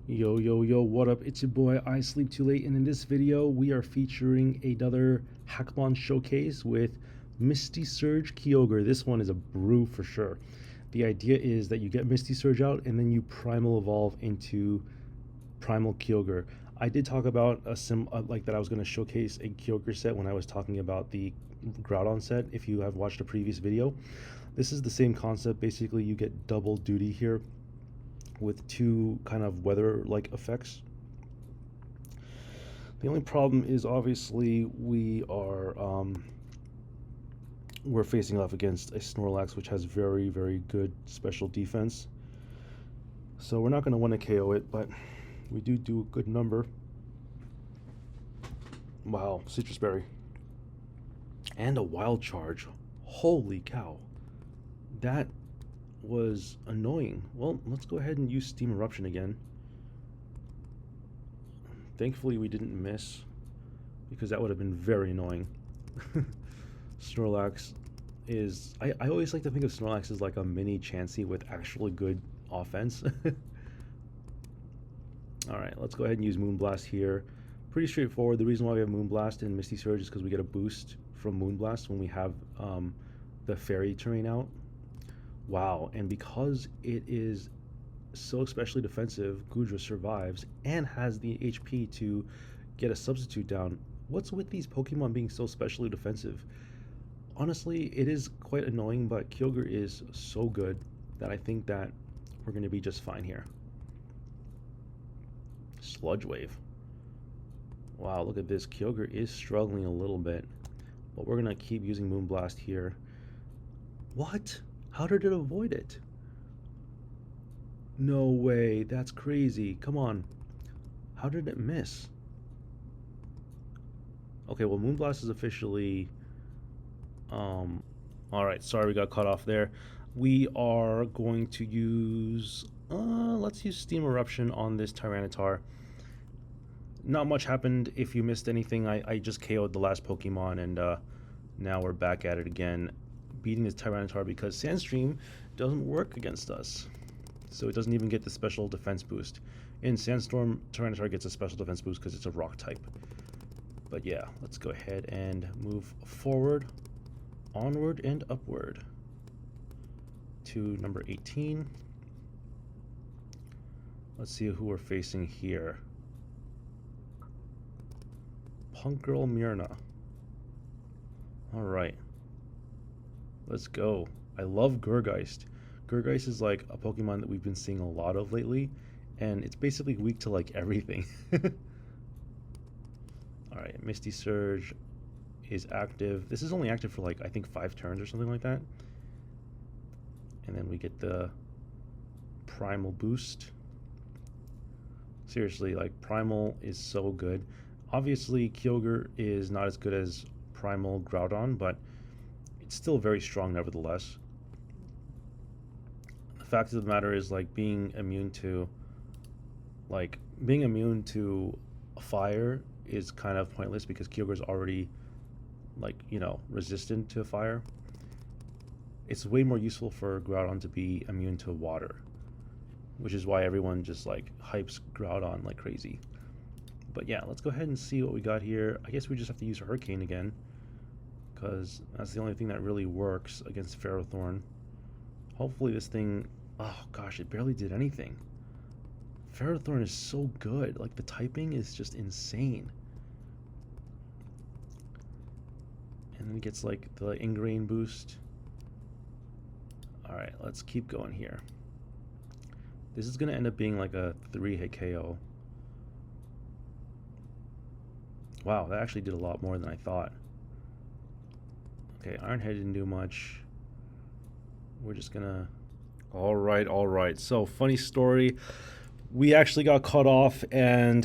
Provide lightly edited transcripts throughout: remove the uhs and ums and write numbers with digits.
Yo, what up? It's your boy, I Sleep Too Late, and in this video, we are featuring another Hackmon showcase with Misty Surge Kyogre. This one is a brew for sure. The idea is that you get Misty Surge out, and then you Primal Evolve into Primal Kyogre. I did talk about like that I was going to showcase a Kyogre set when I was talking about the Groudon set, if you have watched a previous video. This is the same concept. Basically, you get double duty here with two kind of weather-like effects. The only problem is obviously we're facing off against a Snorlax which has very, very good special defense. So we're not going to want to KO it, but we do a good number. Wow, Citrus Berry. And a Wild Charge. Holy cow. That was annoying. Well, let's go ahead and use Steam Eruption again. Thankfully we didn't miss, because that would have been very annoying. Snorlax is... I always like to think of Snorlax as like a mini Chansey with actually good offense. Alright, let's go ahead and use Moonblast here. Pretty straightforward. The reason why we have Moonblast and Misty Surge is because we get a boost from Moonblast when we have the Fairy terrain out. Wow, and because it is so especially defensive, Goodra survives and has the HP to get a substitute down. What's with these Pokemon being so specially defensive? Honestly, it is quite annoying, but Kyogre is so good that I think that we're going to be just fine here. Sludge Wave. Wow, look at this. Kyogre is struggling a little bit, but we're going to keep using Moonblast here. What? How did it avoid it? No way, that's crazy. Come on. How did it miss? Okay, well, Moonblast is officially... Alright, sorry we got cut off there. We are going to use... let's use Steam Eruption on this Tyranitar. Not much happened. If you missed anything, I just KO'd the last Pokemon, and now we're back at it again, beating this Tyranitar because Sandstream doesn't work against us. So it doesn't even get the special defense boost. In Sandstorm, Tyranitar gets a special defense boost because it's a rock type. But yeah, let's go ahead and move forward, onward and upward to number 18. Let's see who we're facing here. Punk Girl Myrna. Alright. Let's go. I love Gurgeist. Gurgeist is like a Pokemon that we've been seeing a lot of lately, and it's basically weak to like everything. Alright, Misty Surge is active. This is only active for like, I think 5 turns or something like that. And then we get the Primal boost. Seriously, like Primal is so good. Obviously, Kyogre is not as good as Primal Groudon, but it's still very strong nevertheless. The fact of the matter is, like, being immune to fire is kind of pointless because Kyogre's already, like, you know, resistant to fire. It's way more useful for Groudon to be immune to water, which is why everyone just like hypes Groudon like crazy. But yeah, let's go ahead and see what we got here. I guess we just have to use Hurricane again, because that's the only thing that really works against Ferrothorn. Hopefully this thing... Oh gosh, it barely did anything. Ferrothorn is so good. Like, the typing is just insane. And then it gets like the Ingrain boost. Alright, let's keep going here. This is going to end up being like a 3-hit KO. Wow, that actually did a lot more than I thought. Okay, Iron Head didn't do much. We're just gonna... Alright. So, funny story. We actually got cut off, and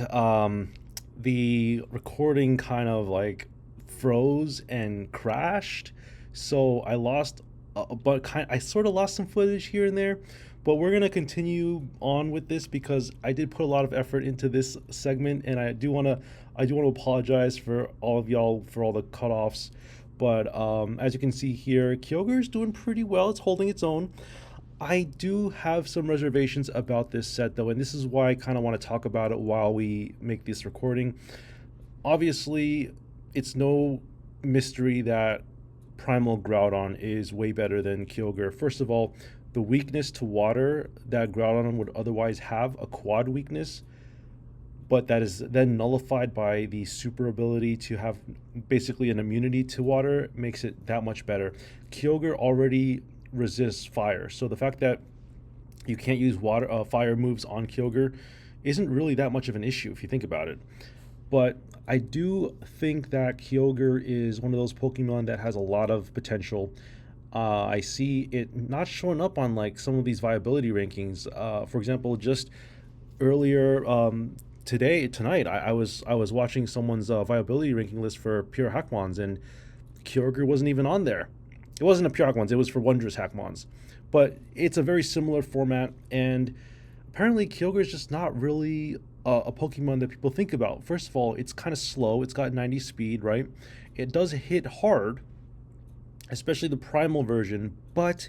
the recording kind of like froze and crashed. So I lost, I sort of lost some footage here and there. But we're gonna continue on with this because I did put a lot of effort into this segment, and I do wanna apologize for all of y'all for all the cutoffs. But as you can see here, Kyogre is doing pretty well. It's holding its own. I do have some reservations about this set though, and this is why I kind of want to talk about it while we make this recording. Obviously, it's no mystery that Primal Groudon is way better than Kyogre. First of all, the weakness to water that Groudon would otherwise have, a quad weakness, but that is then nullified by the super ability to have basically an immunity to water, makes it that much better. Kyogre already resists fire, so the fact that you can't use fire moves on Kyogre isn't really that much of an issue if you think about it. But I do think that Kyogre is one of those Pokemon that has a lot of potential. I see it not showing up on like some of these viability rankings. For example, just earlier tonight, I was watching someone's viability ranking list for pure Hackmons, and Kyogre wasn't even on there. It wasn't a pure Hackmons; it was for Wondrous Hackmons. But it's a very similar format, and apparently Kyogre is just not really a Pokemon that people think about. First of all, it's kind of slow. It's got 90 speed, right? It does hit hard, especially the primal version, but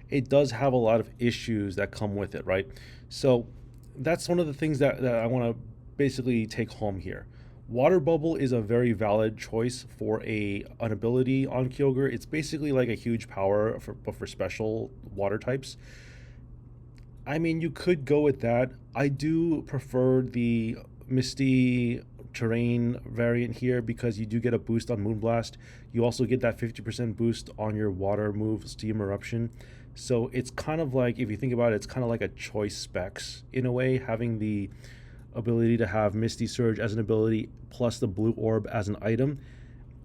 it does have a lot of issues that come with it, right? So that's one of the things that I want to basically take home here. Water Bubble is a very valid choice for an ability on Kyogre. It's basically like a huge power, but for special water types. I mean, you could go with that. I do prefer the Misty Terrain variant here because you do get a boost on Moonblast. You also get that 50% boost on your water move, Steam Eruption. So it's kind of like, if you think about it, it's kind of like a choice specs in a way, having the ability to have Misty Surge as an ability plus the blue orb as an item.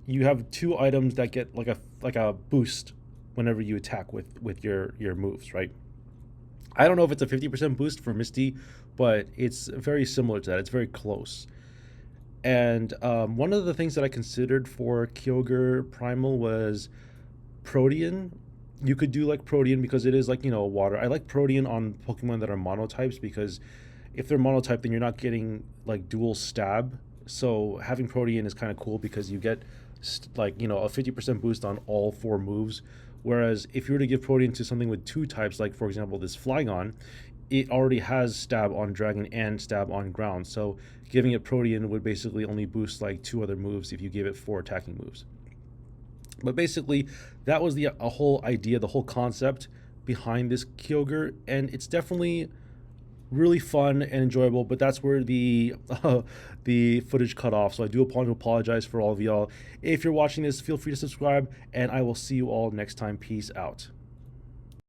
You have two items that get like a boost whenever you attack with your moves, right? I don't know if it's a 50% boost for Misty, but it's very similar to that. It's very close. And one of the things that I considered for Kyogre Primal was Protean. You could do like Protean because it is like, water. I like Protean on Pokemon that are monotypes because if they're monotype, then you're not getting like dual stab. So having Protean is kind of cool because you get a 50% boost on all four moves. Whereas if you were to give Protean to something with two types, like for example this Flygon, it already has stab on dragon and stab on ground. So giving it Protean would basically only boost like two other moves if you gave it four attacking moves. But basically, that was a whole idea, the whole concept behind this Kyogre, and it's definitely really fun and enjoyable. But that's where the footage cut off. So I do apologize for all of y'all. If you're watching this, feel free to subscribe, and I will see you all next time. Peace out.